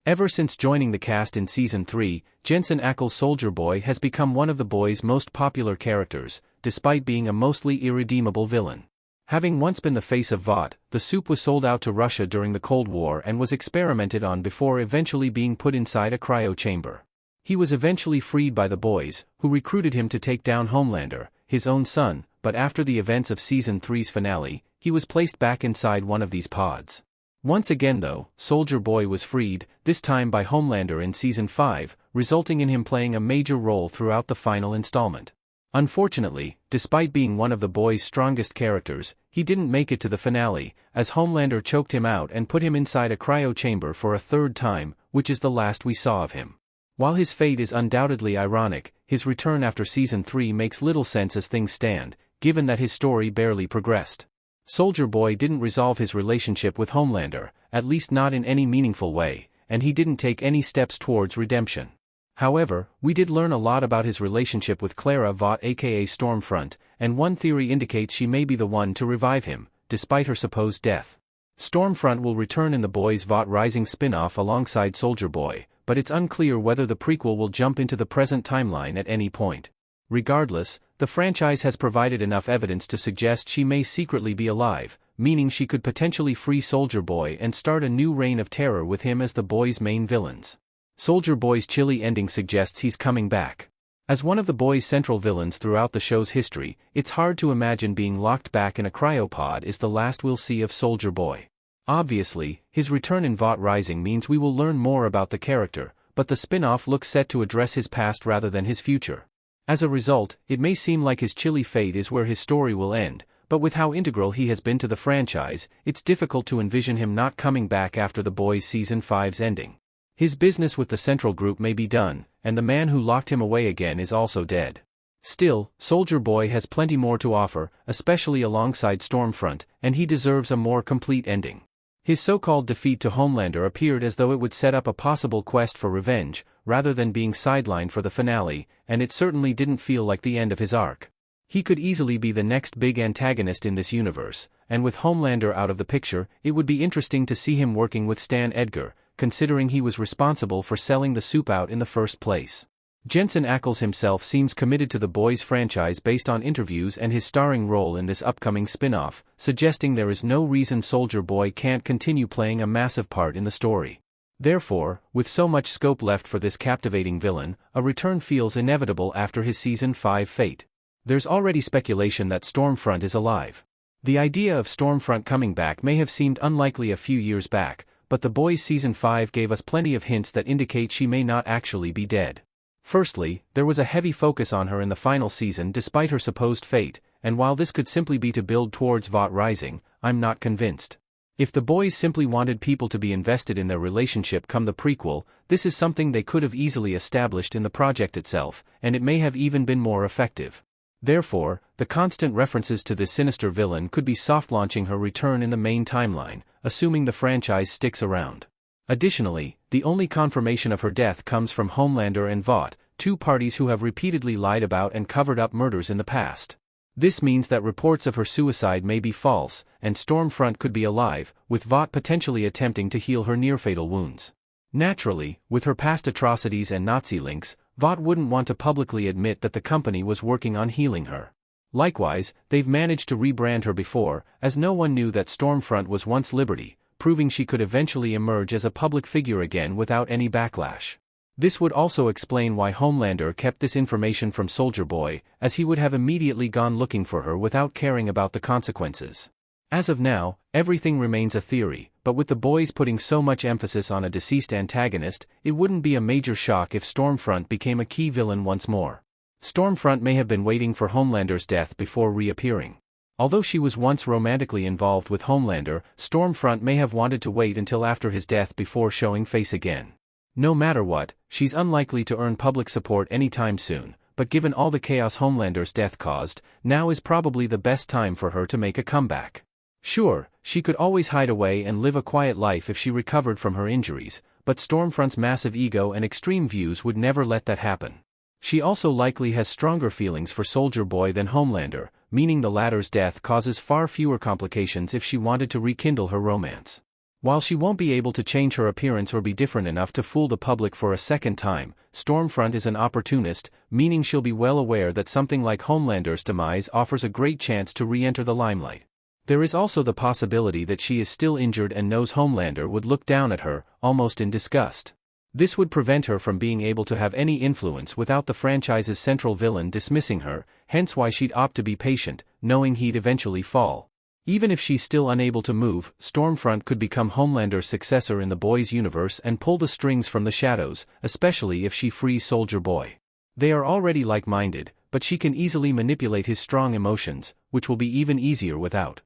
Ever since joining the cast in Season 3, Jensen Ackles' Soldier Boy has become one of the boys' most popular characters, despite being a mostly irredeemable villain. Having once been the face of Vought, the soup was sold out to Russia during the Cold War and was experimented on before eventually being put inside a cryo chamber. He was eventually freed by the boys, who recruited him to take down Homelander, his own son, but after the events of Season 3's finale, he was placed back inside one of these pods. Once again though, Soldier Boy was freed, this time by Homelander in Season 5, resulting in him playing a major role throughout the final installment. Unfortunately, despite being one of the boys' strongest characters, he didn't make it to the finale, as Homelander choked him out and put him inside a cryo chamber for a third time, which is the last we saw of him. While his fate is undoubtedly ironic, his return after Season 3 makes little sense as things stand, given that his story barely progressed. Soldier Boy didn't resolve his relationship with Homelander, at least not in any meaningful way, and he didn't take any steps towards redemption. However, we did learn a lot about his relationship with Clara Vought aka Stormfront, and one theory indicates she may be the one to revive him, despite her supposed death. Stormfront will return in the boys' Vought Rising spin-off alongside Soldier Boy, but it's unclear whether the prequel will jump into the present timeline at any point. Regardless, the franchise has provided enough evidence to suggest she may secretly be alive, meaning she could potentially free Soldier Boy and start a new reign of terror with him as the boys' main villains. Soldier Boy's chilly ending suggests he's coming back. As one of the boys' central villains throughout the show's history, it's hard to imagine being locked back in a cryopod is the last we'll see of Soldier Boy. Obviously, his return in Vought Rising means we will learn more about the character, but the spin-off looks set to address his past rather than his future. As a result, it may seem like his chilly fate is where his story will end, but with how integral he has been to the franchise, it's difficult to envision him not coming back after the boys' Season 5's ending. His business with the Central Group may be done, and the man who locked him away again is also dead. Still, Soldier Boy has plenty more to offer, especially alongside Stormfront, and he deserves a more complete ending. His so-called defeat to Homelander appeared as though it would set up a possible quest for revenge, rather than being sidelined for the finale, and it certainly didn't feel like the end of his arc. He could easily be the next big antagonist in this universe, and with Homelander out of the picture, it would be interesting to see him working with Edgar, considering he was responsible for selling the soup out in the first place. Jensen Ackles himself seems committed to the boys' franchise based on interviews and his starring role in this upcoming spin-off, suggesting there is no reason Soldier Boy can't continue playing a massive part in the story. Therefore, with so much scope left for this captivating villain, a return feels inevitable after his Season 5 fate. There's already speculation that Stormfront is alive. The idea of Stormfront coming back may have seemed unlikely a few years back, but the boys' Season 5 gave us plenty of hints that indicate she may not actually be dead. Firstly, there was a heavy focus on her in the final season despite her supposed fate, and while this could simply be to build towards Vought Rising, I'm not convinced. If the boys simply wanted people to be invested in their relationship come the prequel, this is something they could have easily established in the project itself, and it may have even been more effective. Therefore, the constant references to this sinister villain could be soft-launching her return in the main timeline, assuming the franchise sticks around. Additionally, the only confirmation of her death comes from Homelander and Vought, two parties who have repeatedly lied about and covered up murders in the past. This means that reports of her suicide may be false, and Stormfront could be alive, with Vought potentially attempting to heal her near-fatal wounds. Naturally, with her past atrocities and Nazi links, Vought wouldn't want to publicly admit that the company was working on healing her. Likewise, they've managed to rebrand her before, as no one knew that Stormfront was once Liberty, proving she could eventually emerge as a public figure again without any backlash. This would also explain why Homelander kept this information from Soldier Boy, as he would have immediately gone looking for her without caring about the consequences. As of now, everything remains a theory, but with the boys putting so much emphasis on a deceased antagonist, it wouldn't be a major shock if Stormfront became a key villain once more. Stormfront may have been waiting for Homelander's death before reappearing. Although she was once romantically involved with Homelander, Stormfront may have wanted to wait until after his death before showing face again. No matter what, she's unlikely to earn public support anytime soon, but given all the chaos Homelander's death caused, now is probably the best time for her to make a comeback. Sure, she could always hide away and live a quiet life if she recovered from her injuries, but Stormfront's massive ego and extreme views would never let that happen. She also likely has stronger feelings for Soldier Boy than Homelander, meaning the latter's death causes far fewer complications if she wanted to rekindle her romance. While she won't be able to change her appearance or be different enough to fool the public for a second time, Stormfront is an opportunist, meaning she'll be well aware that something like Homelander's demise offers a great chance to re-enter the limelight. There is also the possibility that she is still injured and knows Homelander would look down at her, almost in disgust. This would prevent her from being able to have any influence without the franchise's central villain dismissing her, hence why she'd opt to be patient, knowing he'd eventually fall. Even if she's still unable to move, Stormfront could become Homelander's successor in the Boys universe and pull the strings from the shadows, especially if she frees Soldier Boy. They are already like-minded, but she can easily manipulate his strong emotions, which will be even easier without